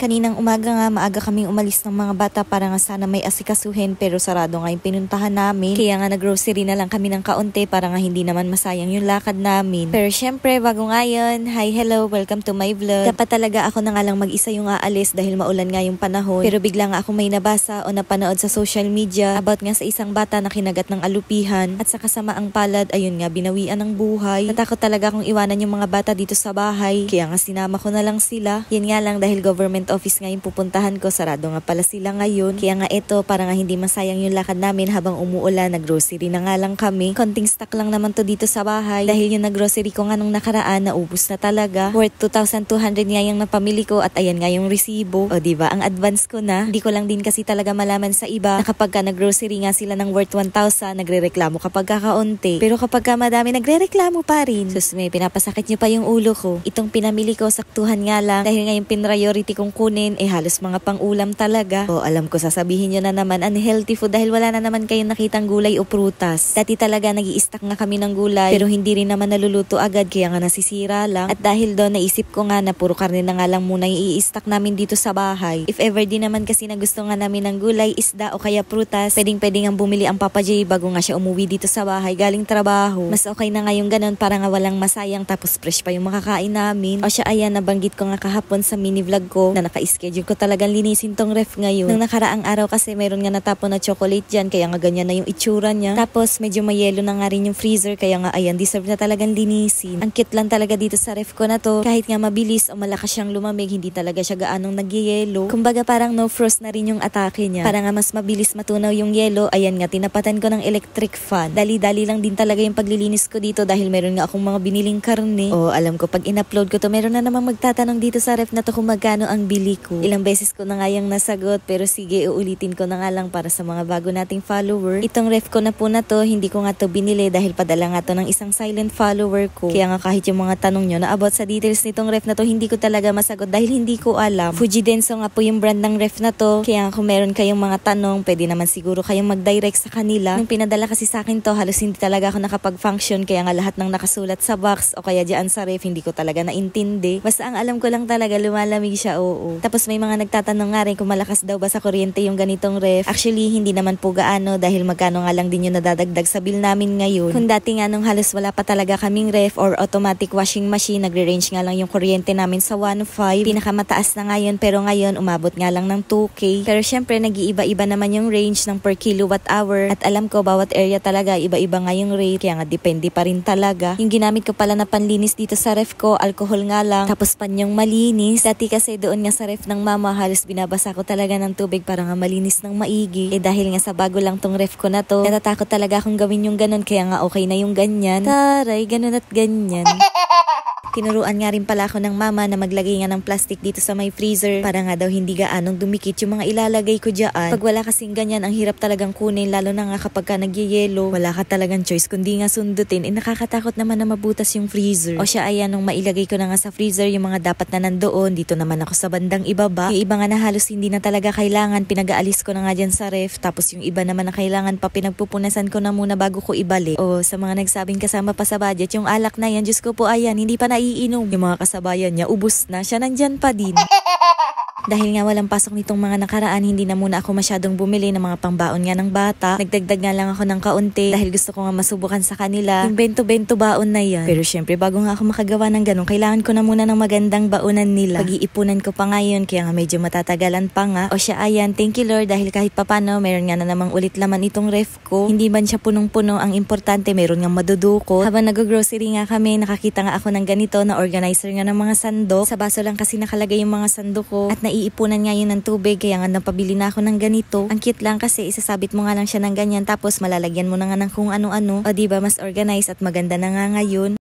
Kaninang umaga nga, maaga kaming umalis ng mga bata para nga sana may asikasuhin pero sarado nga yung pinuntahan namin. Kaya nga nag-grocery na lang kami ng kaunti para nga hindi naman masayang yung lakad namin. Pero syempre, bago nga yun, hi, hello, welcome to my vlog. Dapat talaga ako na nga lang mag-isa yung aalis dahil maulan nga yung panahon. Pero bigla nga ako may nabasa o napanood sa social media about nga sa isang bata na kinagat ng alupihan at sa kasamaang palad, ayun nga, binawian ng buhay. Natakot talaga akong iwanan yung mga bata dito sa bahay. Kaya nga sinama ko na lang sila. Yan nga lang dahil government office nga yung pupuntahan ko, sarado nga pala sila ngayon. Kaya nga ito, para nga hindi masayang yung lakad namin habang umuulan, nag-grocery na nga lang kami. Konting stock lang naman to dito sa bahay dahil yung nag-grocery ko nga nung nakaraan, naubos na talaga. Worth 2,200 nga yung napamili ko at ayan nga yung resibo. O diba, ang advance ko na. Hindi ko lang din kasi talaga malaman sa iba na kapag ka nag-grocery nga sila ng worth 1,000, nagre-reklamo kapag kakaunti. Pero kapag ka madami, nagre-reklamo pa rin. Sus, may pinapasakit nyo pa yung ulo ko. Itong pinamili ko, saktuhan nga lang dahil nga yung priority kong kunin, halos mga pang-ulam talaga. O alam ko sasabihin nyo na naman unhealthy food dahil wala na naman kayong nakitang gulay o prutas. Dati talaga nag-i-stack nga kami ng gulay pero hindi rin naman naluluto agad kaya nga nasisira lang. At dahil doon naisip ko nga na puro karne na nga lang muna yung i-stack namin dito sa bahay. If ever din naman kasi na gusto nga namin ng gulay, isda o kaya prutas, pwedeng ang bumili ang Papa J bago nga siya umuwi dito sa bahay galing trabaho. Mas okay na nga yung ganun para nga walang masayang tapos fresh pa yung makakain namin. O siya, ayan, nabanggit ko nga kahapon sa mini vlog ko na naka-schedule ko talagang linisin tong ref ngayon. Nung nakaraang araw kasi meron nga natapon na chocolate dyan kaya nga ganyan na yung itsura niya. Tapos medyo may yelo na nga rin yung freezer kaya nga ayan, deserve na talagang linisin. Ang cute lang talaga dito sa ref ko na to. Kahit nga mabilis o malakas siyang lumamig, hindi talaga siya gaanong nagyayelo. Kumbaga parang no frost na rin yung atake niya. Para nga mas mabilis matunaw yung yelo, ayan nga, tinapatan ko ng electric fan. Dali-dali lang din talaga yung paglilinis ko dito dahil meron nga akong mga biniling karne. O alam ko pag in-upload ko to, meron na namang magtatanong dito sa ref na to kung magkano ang bili ko. Ilang beses ko na nga yung nasagot pero sige, uulitin ko na nga lang para sa mga bago nating follower. Itong ref ko na po na to, hindi ko nga to binili dahil padala nga to ng isang silent follower ko. Kaya nga kahit yung mga tanong nyo na about sa details nitong ref na to, hindi ko talaga masagot dahil hindi ko alam. Fujidenso nga po yung brand ng ref na to. Kaya nga kung meron kayong mga tanong, pwede naman siguro kayong mag-direct sa kanila. Nung pinadala kasi sa akin to, halos hindi talaga ako nakapag-function kaya nga lahat ng nakasulat sa box o kaya dyan sa ref, hindi ko talaga naintindi. Basta ang alam ko lang talaga, lumalamig siya, oo. Tapos may mga nagtatanong nga rin kung malakas daw ba sa kuryente yung ganitong ref. Actually, hindi naman po gaano dahil magkano nga lang din yung nadadagdag sa bill namin ngayon. Kung dati nga nung halos wala pa talaga kaming ref or automatic washing machine, nagre-range nga lang yung kuryente namin sa 1.5. Pinakamataas na ngayon pero ngayon umabot nga lang ng 2K. Pero syempre nag-iiba-iba naman yung range ng per kilowatt hour at alam ko bawat area talaga iba-iba nga yung rate kaya nga depende pa rin talaga. Yung ginamit ko pala na panlinis dito sa ref ko, alcohol nga lang tapos panyong malinis. Dati kasi doon nga sa ref ng mama, halos binabasa ko talaga ng tubig para nga malinis ng maigi. Dahil nga sa bago lang tong ref ko na to, natatakot talaga akong gawin yung ganun kaya nga okay na yung ganyan. Taray, ganun at ganyan. Tinuruan nga rin pala ako ng mama na maglagay nga ng plastic dito sa may freezer para nga daw hindi gaanong dumikit yung mga ilalagay ko dyan. Pag wala kasing ganyan, ang hirap talagang kunin lalo na nga kapag ka nagyayelo. Wala ka talagang choice kundi nga sundutin. Nakakatakot naman na mabutas yung freezer. O siya, ayan, nung mailagay ko na nga sa freezer yung mga dapat na nandoon, dito naman ako sa bandang ibaba. Yung iba nga na halos hindi na talaga kailangan, pinag-aalis ko na nga dyan sa ref. Tapos yung iba naman na kailangan pa, pinagpupunasan ko na muna bago ko ibalik. O sa mga nagsabing kasama pa sa budget, yung alak na yan, Diyos ko po, ayan, hindi pa naiinom. Yung mga kasabayan niya, ubos na. Siya nandyan pa din. Dahil nga walang pasok nitong mga nakaraan, hindi na muna ako masyadong bumili ng mga pangbaon nga ng bata. Nagdagdag nga lang ako ng kaunti dahil gusto ko nga masubukan sa kanila yung bento-bento baon na yan. Pero syempre bago nga ako makagawa ng ganun, kailangan ko na muna ng magandang baonan nila. Pag-iipunan ko pa ngayon kaya nga medyo matatagalan pa nga. O siya, ayan, thank you Lord dahil kahit papano meron nga na namang ulit laman itong ref ko. Hindi man siya punong-puno, ang importante meron nga maduduko. Habang nag-grocery nga kami, nakakita nga ako ng ganito na organizer nga ng mga sandok. Sa baso lang kasi nakalagay yung mga sandok ko at naiipunan nga yun ng tubig kaya nga napabili na ako ng ganito. Ang cute lang kasi isasabit mo nga lang siya ng ganyan tapos malalagyan mo na nga ng kung ano-ano. O diba mas organized at maganda na nga ngayon.